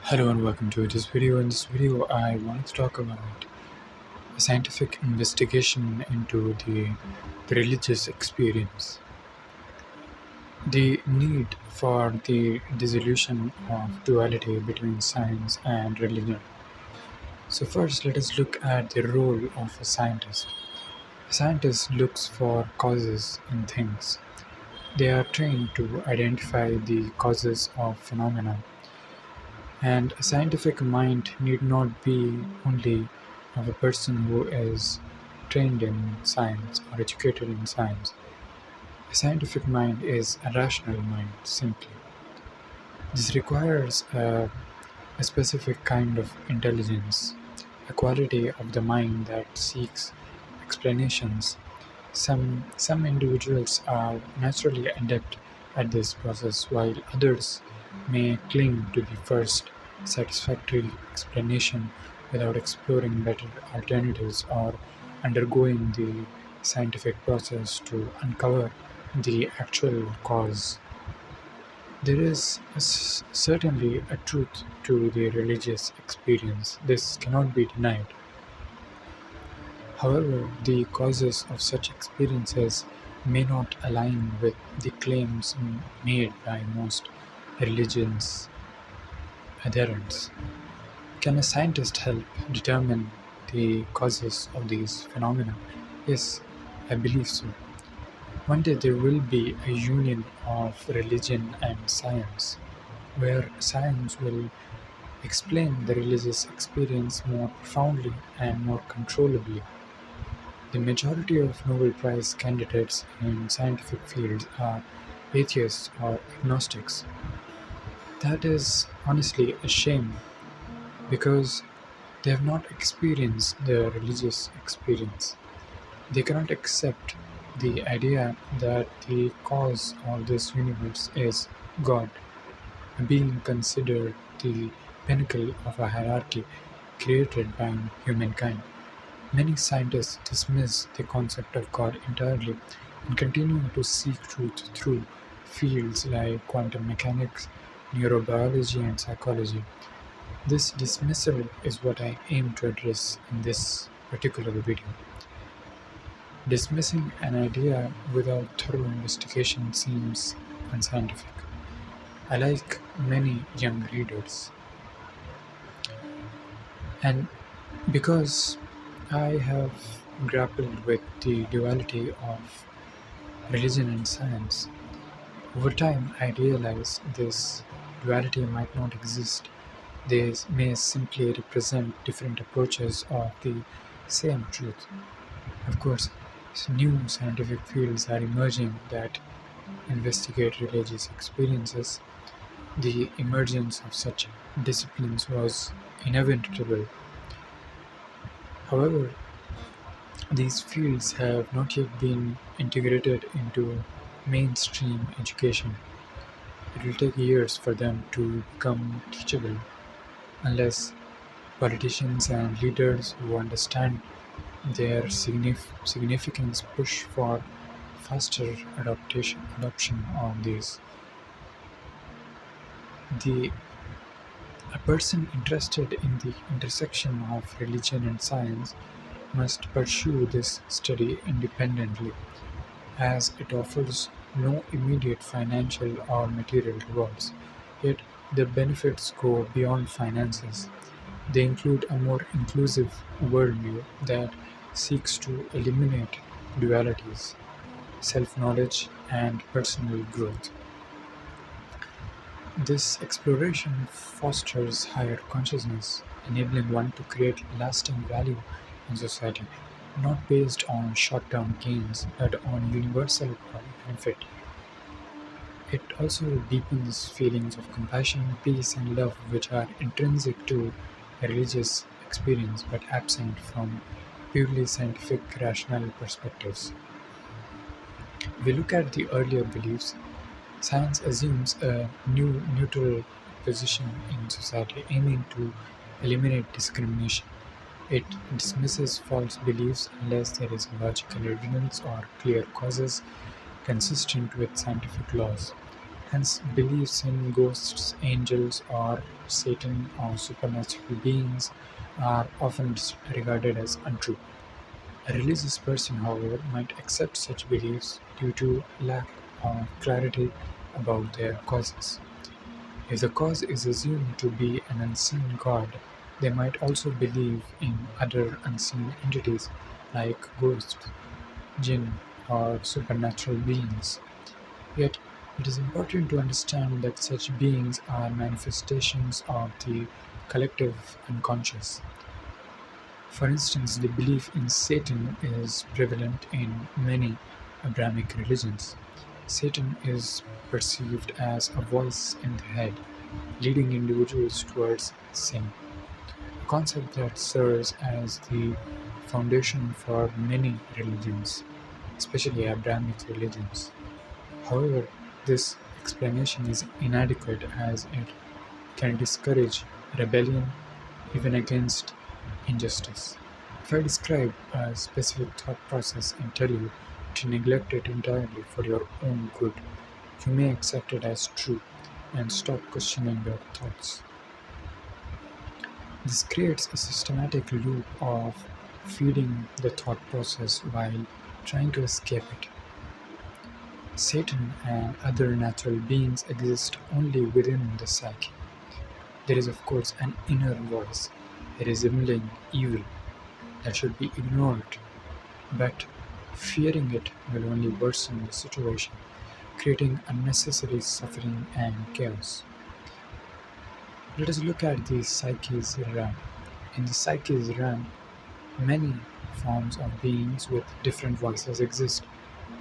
Hello and welcome to this video. In this video, I want to talk about a scientific investigation into the religious experience, the need for the dissolution of duality between science and religion. So first, let us look at the role of a scientist. A scientist looks for causes in things. They are trained to identify the causes of phenomena. And a scientific mind need not be only of a person who is trained in science or educated in science. A scientific mind is a rational mind, simply. This requires a specific kind of intelligence, a quality of the mind that seeks explanations. Some individuals are naturally adept at this process, while others may cling to the first satisfactory explanation without exploring better alternatives or undergoing the scientific process to uncover the actual cause. There is certainly a truth to the religious experience. This cannot be denied. However, the causes of such experiences may not align with the claims made by most religions' adherents. Can a scientist help determine the causes of these phenomena? Yes, I believe so. One day there will be a union of religion and science, where science will explain the religious experience more profoundly and more controllably. The majority of Nobel Prize candidates in scientific fields are atheists or agnostics. That is honestly a shame because they have not experienced the religious experience. They cannot accept the idea that the cause of this universe is God, being considered the pinnacle of a hierarchy created by humankind. Many scientists dismiss the concept of God entirely and continue to seek truth through fields like quantum mechanics, neurobiology, and psychology. This dismissal is what I aim to address in this particular video. Dismissing an idea without thorough investigation seems unscientific. I like many young readers, and because I have grappled with the duality of religion and science, over time I realized this duality might not exist. They may simply represent different approaches of the same truth. Of course, new scientific fields are emerging that investigate religious experiences. The emergence of such disciplines was inevitable. However, these fields have not yet been integrated into mainstream education. It will take years for them to become teachable unless politicians and leaders who understand their significance push for faster adoption of these. The A person interested in the intersection of religion and science must pursue this study independently, as it offers no immediate financial or material rewards. Yet, the benefits go beyond finances. They include a more inclusive worldview that seeks to eliminate dualities, self knowledge, and personal growth. This exploration fosters higher consciousness, enabling one to create lasting value in society, not based on short-term gains but on universal benefit. It also deepens feelings of compassion, peace, and love which are intrinsic to a religious experience but absent from purely scientific rational perspectives. If we look at the earlier beliefs, science assumes a new neutral position in society, aiming to eliminate discrimination. It dismisses false beliefs unless there is logical evidence or clear causes consistent with scientific laws. Hence, beliefs in ghosts, angels, or Satan or supernatural beings are often regarded as untrue. A religious person, however, might accept such beliefs due to lack of clarity about their causes. If the cause is assumed to be an unseen god, they might also believe in other unseen entities like ghosts, jinn, or supernatural beings. Yet, it is important to understand that such beings are manifestations of the collective unconscious. For instance, the belief in Satan is prevalent in many Abrahamic religions. Satan is perceived as a voice in the head, leading individuals towards sin, a concept that serves as the foundation for many religions, especially Abrahamic religions. However, this explanation is inadequate as it can discourage rebellion even against injustice. If I describe a specific thought process and tell you to neglect it entirely for your own good, you may accept it as true and stop questioning your thoughts. This creates a systematic loop of feeding the thought process while trying to escape it. Satan and other natural beings exist only within the psyche. There is, of course, an inner voice resembling evil that should be ignored, but fearing it will only worsen the situation, creating unnecessary suffering and chaos. Let us look at the psyche's realm. In the psyche's realm, many forms of beings with different voices exist.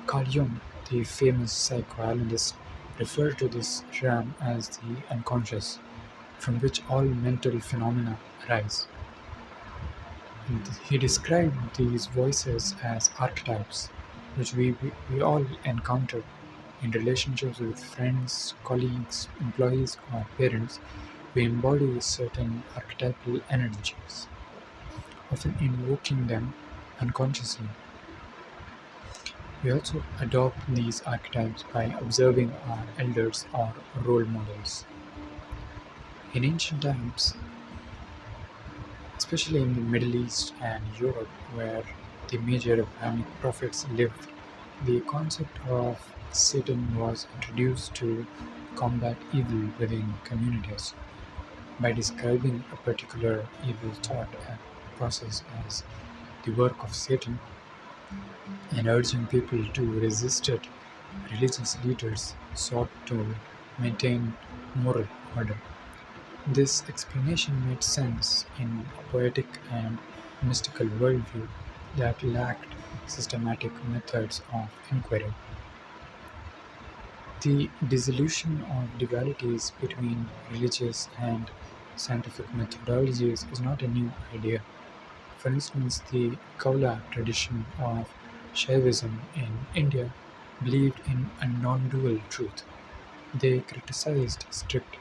Carl Jung, the famous psychoanalyst, referred to this realm as the unconscious, from which all mental phenomena arise. And he described these voices as archetypes, which we all encounter in relationships with friends, colleagues, employees, or parents. We embody certain archetypal energies, often invoking them unconsciously. We also adopt these archetypes by observing our elders or role models. In ancient times, especially in the Middle East and Europe, where the major Abrahamic prophets lived, the concept of Satan was introduced to combat evil within communities. By describing a particular evil thought and process as the work of Satan and urging people to resist it, religious leaders sought to maintain moral order. This explanation made sense in a poetic and mystical worldview that lacked systematic methods of inquiry. The dissolution of dualities between religious and scientific methodologies is not a new idea. For instance, the Kaula tradition of Shaivism in India believed in a non-dual truth. They criticized strict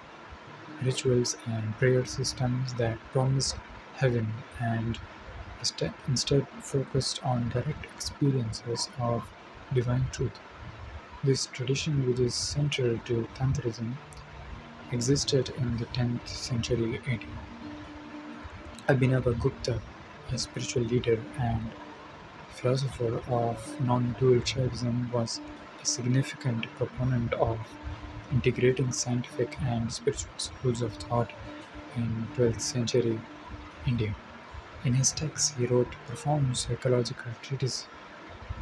rituals and prayer systems that promised heaven and instead focused on direct experiences of divine truth. This tradition, which is central to Tantrism, existed in the 10th century AD. Abhinavagupta, a spiritual leader and philosopher of non-dual Shaivism, was a significant proponent of integrating scientific and spiritual schools of thought in 12th century India. In his texts, he wrote profound psychological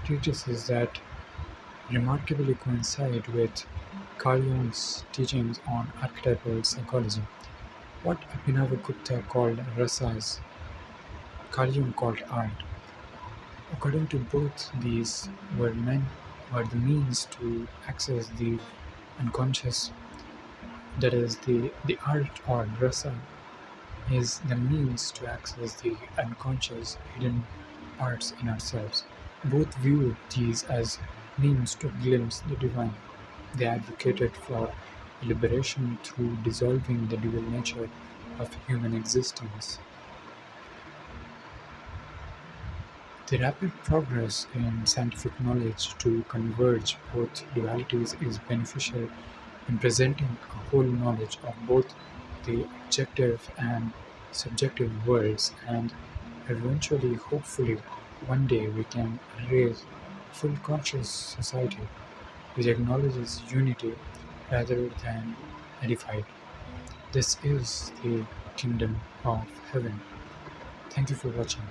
treatises that remarkably coincide with Carl Jung's teachings on archetypal psychology. What Abhinavagupta called rasas, Carl Jung called art. According to both, these were the means to access the unconscious, that is, the art or rasa is the means to access the unconscious hidden parts in ourselves. Both viewed these as means to glimpse the divine. They advocated for liberation through dissolving the dual nature of human existence. The rapid progress in scientific knowledge to converge both dualities is beneficial in presenting a whole knowledge of both the objective and subjective worlds, and eventually, hopefully, one day we can raise a full conscious society which acknowledges unity rather than edified. This is the kingdom of heaven. Thank you for watching.